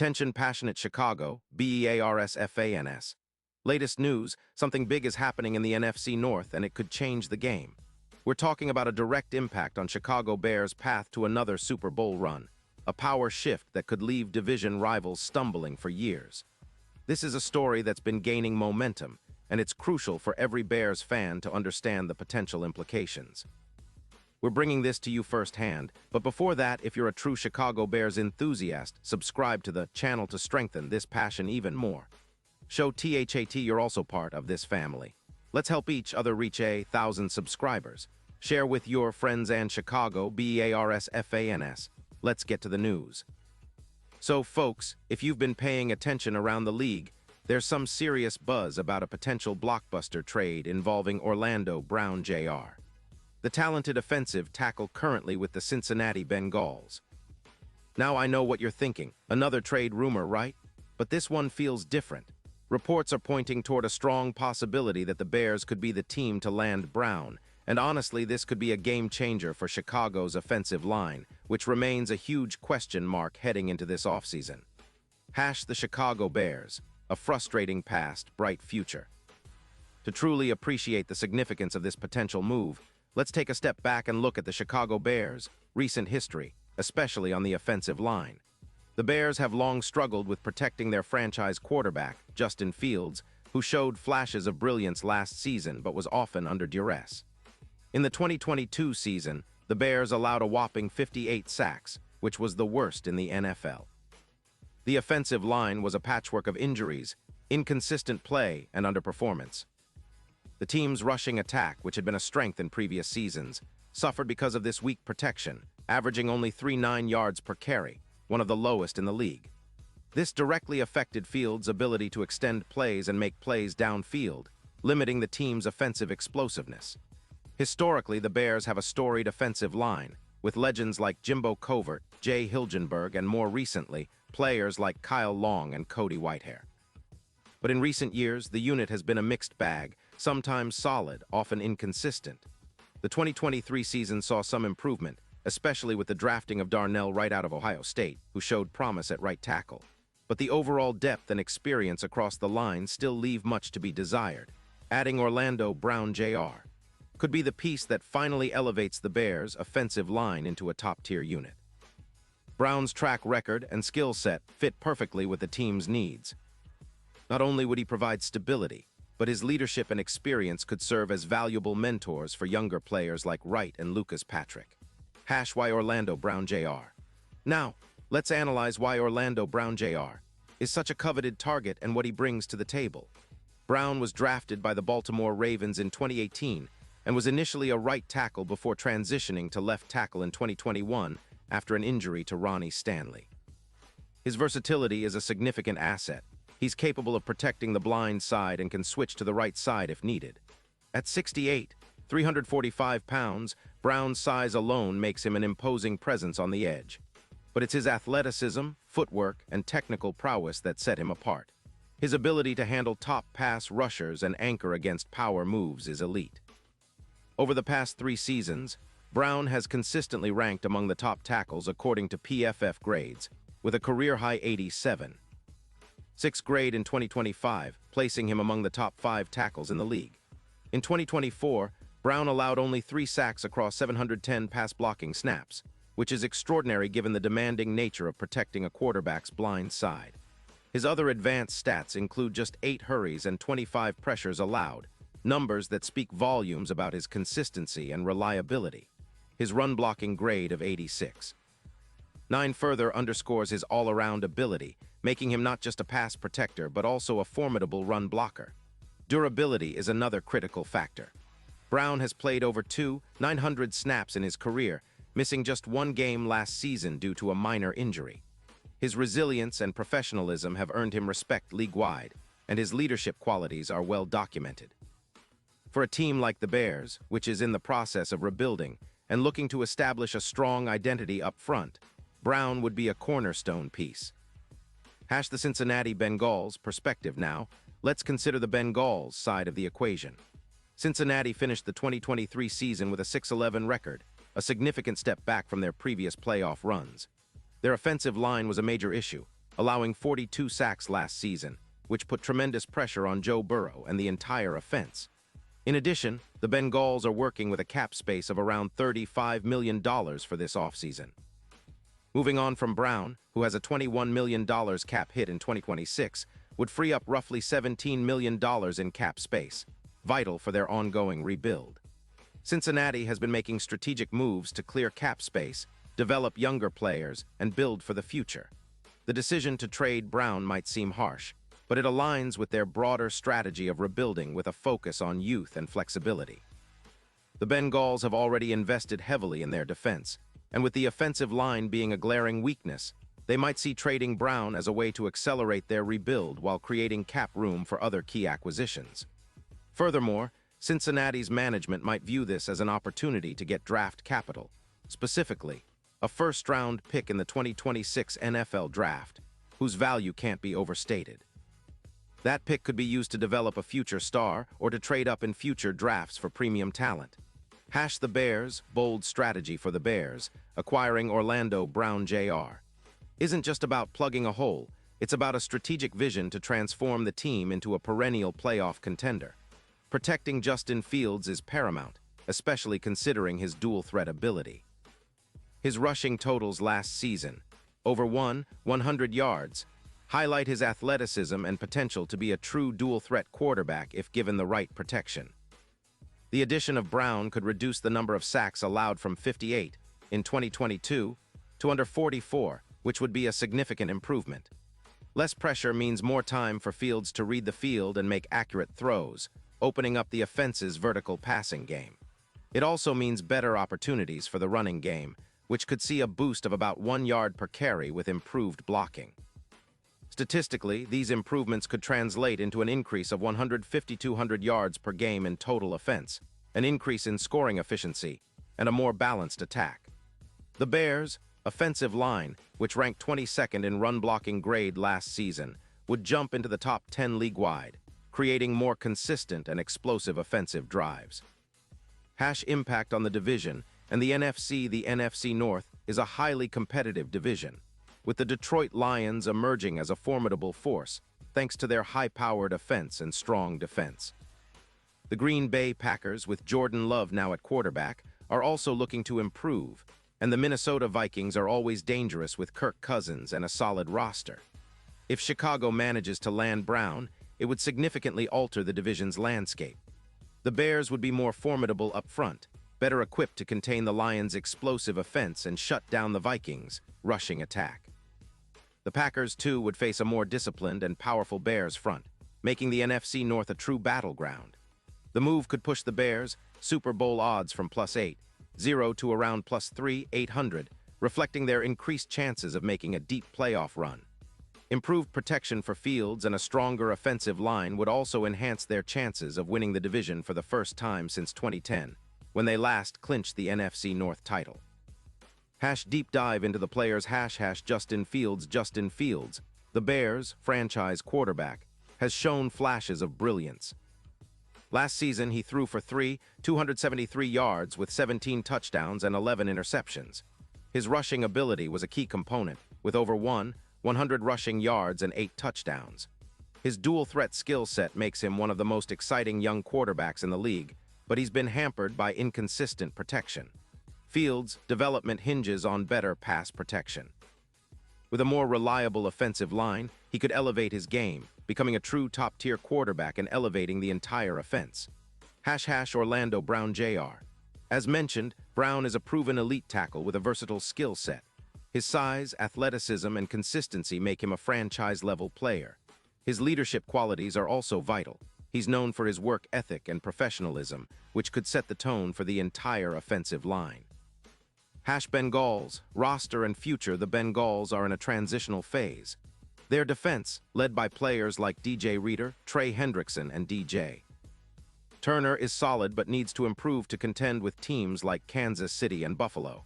Attention passionate Chicago, BEARSFANS. Latest news, something big is happening in the NFC North and it could change the game. We're talking about a direct impact on Chicago Bears' path to another Super Bowl run, a power shift that could leave division rivals stumbling for years. This is a story that's been gaining momentum, and it's crucial for every Bears fan to understand the potential implications. We're bringing this to you firsthand, but before that, if you're a true Chicago Bears enthusiast, subscribe to the channel to strengthen this passion even more. Show THAT you're also part of this family. Let's help each other reach 1,000 subscribers. Share with your friends and Chicago, BEARSFANS. Let's get to the news. So, folks, if you've been paying attention around the league, there's some serious buzz about a potential blockbuster trade involving Orlando Brown Jr., the talented offensive tackle currently with the Cincinnati Bengals. Now I know what you're thinking, another trade rumor, right? But this one feels different. Reports are pointing toward a strong possibility that the Bears could be the team to land Brown, and honestly, this could be a game-changer for Chicago's offensive line, which remains a huge question mark heading into this offseason. The Chicago Bears, a frustrating past, bright future. To truly appreciate the significance of this potential move, let's take a step back and look at the Chicago Bears' recent history, especially on the offensive line. The Bears have long struggled with protecting their franchise quarterback, Justin Fields, who showed flashes of brilliance last season but was often under duress. In the 2022 season, the Bears allowed a whopping 58 sacks, which was the worst in the NFL. The offensive line was a patchwork of injuries, inconsistent play, and underperformance. The team's rushing attack, which had been a strength in previous seasons, suffered because of this weak protection, averaging only 3.9 yards per carry, one of the lowest in the league. This directly affected Fields' ability to extend plays and make plays downfield, limiting the team's offensive explosiveness. Historically, the Bears have a storied offensive line, with legends like Jimbo Covert, Jay Hilgenberg, and more recently, players like Kyle Long and Cody Whitehair. But in recent years, the unit has been a mixed bag, sometimes solid, often inconsistent. The 2023 season saw some improvement, especially with the drafting of Darnell Wright out of Ohio State, who showed promise at right tackle. But the overall depth and experience across the line still leave much to be desired. Adding Orlando Brown Jr. could be the piece that finally elevates the Bears' offensive line into a top-tier unit. Brown's track record and skill set fit perfectly with the team's needs. Not only would he provide stability, but his leadership and experience could serve as valuable mentors for younger players like Wright and Lucas Patrick. Why Orlando Brown Jr. Now, let's analyze why Orlando Brown Jr. is such a coveted target and what he brings to the table. Brown was drafted by the Baltimore Ravens in 2018 and was initially a right tackle before transitioning to left tackle in 2021 after an injury to Ronnie Stanley. His versatility is a significant asset. He's capable of protecting the blind side and can switch to the right side if needed. At 6'8", 345 pounds, Brown's size alone makes him an imposing presence on the edge. But it's his athleticism, footwork, and technical prowess that set him apart. His ability to handle top pass rushers and anchor against power moves is elite. Over the past 3 seasons, Brown has consistently ranked among the top tackles according to PFF grades, with a career-high 87. 6th grade in 2025, placing him among the top 5 tackles in the league. In 2024, Brown allowed only 3 sacks across 710 pass-blocking snaps, which is extraordinary given the demanding nature of protecting a quarterback's blind side. His other advanced stats include just 8 hurries and 25 pressures allowed, numbers that speak volumes about his consistency and reliability. His run-blocking grade of 86. 9 further underscores his all-around ability, making him not just a pass protector but also a formidable run blocker. Durability is another critical factor. Brown has played over 900 snaps in his career, missing just 1 game last season due to a minor injury. His resilience and professionalism have earned him respect league-wide, and his leadership qualities are well documented. For a team like the Bears, which is in the process of rebuilding and looking to establish a strong identity up front, Brown would be a cornerstone piece. The Cincinnati Bengals perspective now. Let's consider the Bengals side of the equation. Cincinnati finished the 2023 season with a 6-11 record, a significant step back from their previous playoff runs. Their offensive line was a major issue, allowing 42 sacks last season, which put tremendous pressure on Joe Burrow and the entire offense. In addition, the Bengals are working with a cap space of around $35 million for this offseason. Moving on from Brown, who has a $21 million cap hit in 2026, would free up roughly $17 million in cap space, vital for their ongoing rebuild. Cincinnati has been making strategic moves to clear cap space, develop younger players, and build for the future. The decision to trade Brown might seem harsh, but it aligns with their broader strategy of rebuilding with a focus on youth and flexibility. The Bengals have already invested heavily in their defense, and with the offensive line being a glaring weakness, they might see trading Brown as a way to accelerate their rebuild while creating cap room for other key acquisitions. Furthermore, Cincinnati's management might view this as an opportunity to get draft capital, specifically a first-round pick in the 2026 NFL Draft, whose value can't be overstated. That pick could be used to develop a future star or to trade up in future drafts for premium talent. The Bears' bold strategy for the Bears, acquiring Orlando Brown Jr., isn't just about plugging a hole, it's about a strategic vision to transform the team into a perennial playoff contender. Protecting Justin Fields is paramount, especially considering his dual-threat ability. His rushing totals last season, over 100 yards, highlight his athleticism and potential to be a true dual-threat quarterback if given the right protection. The addition of Brown could reduce the number of sacks allowed from 58 in 2022 to under 44, which would be a significant improvement. Less pressure means more time for Fields to read the field and make accurate throws, opening up the offense's vertical passing game. It also means better opportunities for the running game, which could see a boost of about 1 yard per carry with improved blocking. Statistically, these improvements could translate into an increase of 150-200 yards per game in total offense, an increase in scoring efficiency, and a more balanced attack. The Bears' offensive line, which ranked 22nd in run-blocking grade last season, would jump into the top 10 league-wide, creating more consistent and explosive offensive drives. Impact on the division, and the NFC North is a highly competitive division, with the Detroit Lions emerging as a formidable force, thanks to their high-powered offense and strong defense. The Green Bay Packers, with Jordan Love now at quarterback, are also looking to improve, and the Minnesota Vikings are always dangerous with Kirk Cousins and a solid roster. If Chicago manages to land Brown, it would significantly alter the division's landscape. The Bears would be more formidable up front, better equipped to contain the Lions' explosive offense and shut down the Vikings' rushing attack. The Packers, too, would face a more disciplined and powerful Bears front, making the NFC North a true battleground. The move could push the Bears' Super Bowl odds from +800 to around +300, reflecting their increased chances of making a deep playoff run. Improved protection for Fields and a stronger offensive line would also enhance their chances of winning the division for the first time since 2010, when they last clinched the NFC North title. Deep dive into the players Justin Fields. Justin Fields, the Bears' franchise quarterback, has shown flashes of brilliance. Last season, he threw for 273 yards with 17 touchdowns and 11 interceptions. His rushing ability was a key component, with over 100 rushing yards and 8 touchdowns. His dual-threat skill set makes him one of the most exciting young quarterbacks in the league, but he's been hampered by inconsistent protection. Fields' development hinges on better pass protection. With a more reliable offensive line, he could elevate his game, becoming a true top-tier quarterback and elevating the entire offense. Orlando Brown Jr. As mentioned, Brown is a proven elite tackle with a versatile skill set. His size, athleticism, and consistency make him a franchise-level player. His leadership qualities are also vital. He's known for his work ethic and professionalism, which could set the tone for the entire offensive line. Bengals, roster and future. The Bengals are in a transitional phase. Their defense, led by players like DJ Reader, Trey Hendrickson, and DJ Turner, is solid but needs to improve to contend with teams like Kansas City and Buffalo.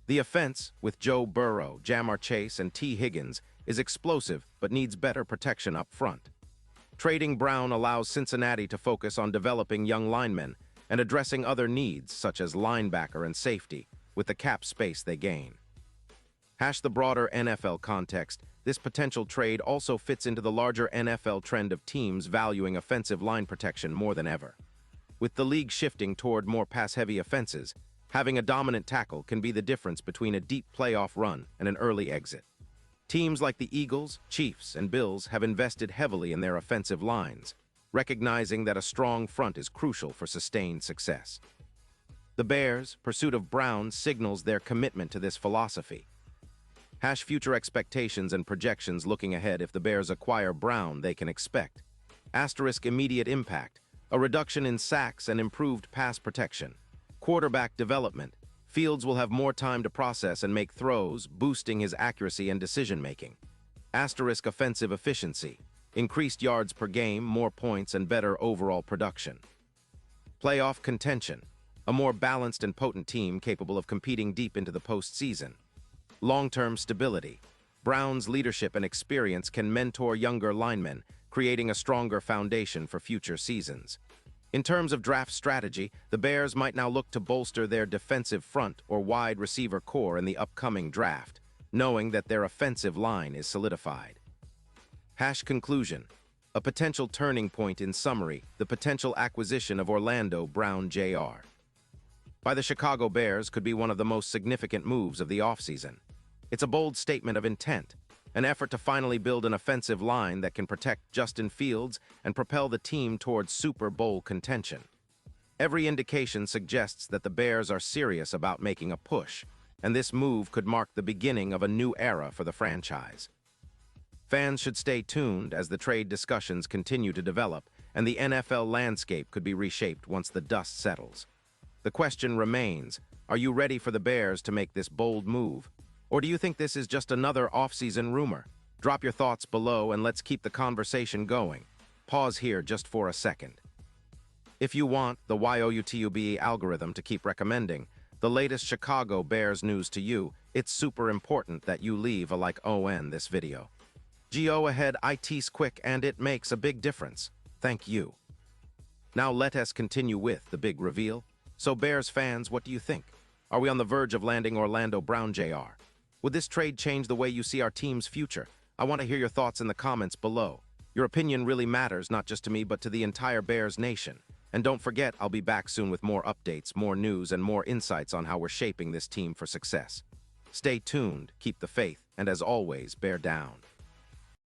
The offense, with Joe Burrow, Jamar Chase, and T. Higgins, is explosive but needs better protection up front. Trading Brown allows Cincinnati to focus on developing young linemen and addressing other needs such as linebacker and safety, with the cap space they gain. Hash the broader NFL context. This potential trade also fits into the larger NFL trend of teams valuing offensive line protection more than ever. With the league shifting toward more pass-heavy offenses, having a dominant tackle can be the difference between a deep playoff run and an early exit. Teams like the Eagles, Chiefs, and Bills have invested heavily in their offensive lines, recognizing that a strong front is crucial for sustained success. The Bears' pursuit of Brown signals their commitment to this philosophy. Hash future expectations and projections looking ahead. If the Bears acquire Brown, they can expect asterisk immediate impact, a reduction in sacks and improved pass protection. Quarterback development. Fields will have more time to process and make throws, boosting his accuracy and decision-making. Asterisk offensive efficiency. Increased yards per game, more points, and better overall production. Playoff contention. A more balanced and potent team capable of competing deep into the postseason. Long-term stability. Brown's leadership and experience can mentor younger linemen, creating a stronger foundation for future seasons. In terms of draft strategy, the Bears might now look to bolster their defensive front or wide receiver core in the upcoming draft, knowing that their offensive line is solidified. Hash conclusion. A potential turning point. In summary, the potential acquisition of Orlando Brown Jr. by the Chicago Bears could be one of the most significant moves of the offseason. It's a bold statement of intent, an effort to finally build an offensive line that can protect Justin Fields and propel the team towards Super Bowl contention. Every indication suggests that the Bears are serious about making a push, and this move could mark the beginning of a new era for the franchise. Fans should stay tuned as the trade discussions continue to develop, and the NFL landscape could be reshaped once the dust settles. The question remains, are you ready for the Bears to make this bold move? Or do you think this is just another offseason rumor? Drop your thoughts below and let's keep the conversation going. Pause here just for a second. If you want the YouTube algorithm to keep recommending the latest Chicago Bears news to you, it's super important that you leave a like on this video. Go ahead, it's quick and it makes a big difference. Thank you. Now let us continue with the big reveal. So Bears fans, what do you think? Are we on the verge of landing Orlando Brown Jr.? Would this trade change the way you see our team's future? I want to hear your thoughts in the comments below. Your opinion really matters, not just to me, but to the entire Bears nation. And don't forget, I'll be back soon with more updates, more news, and more insights on how we're shaping this team for success. Stay tuned, keep the faith, and as always, bear down.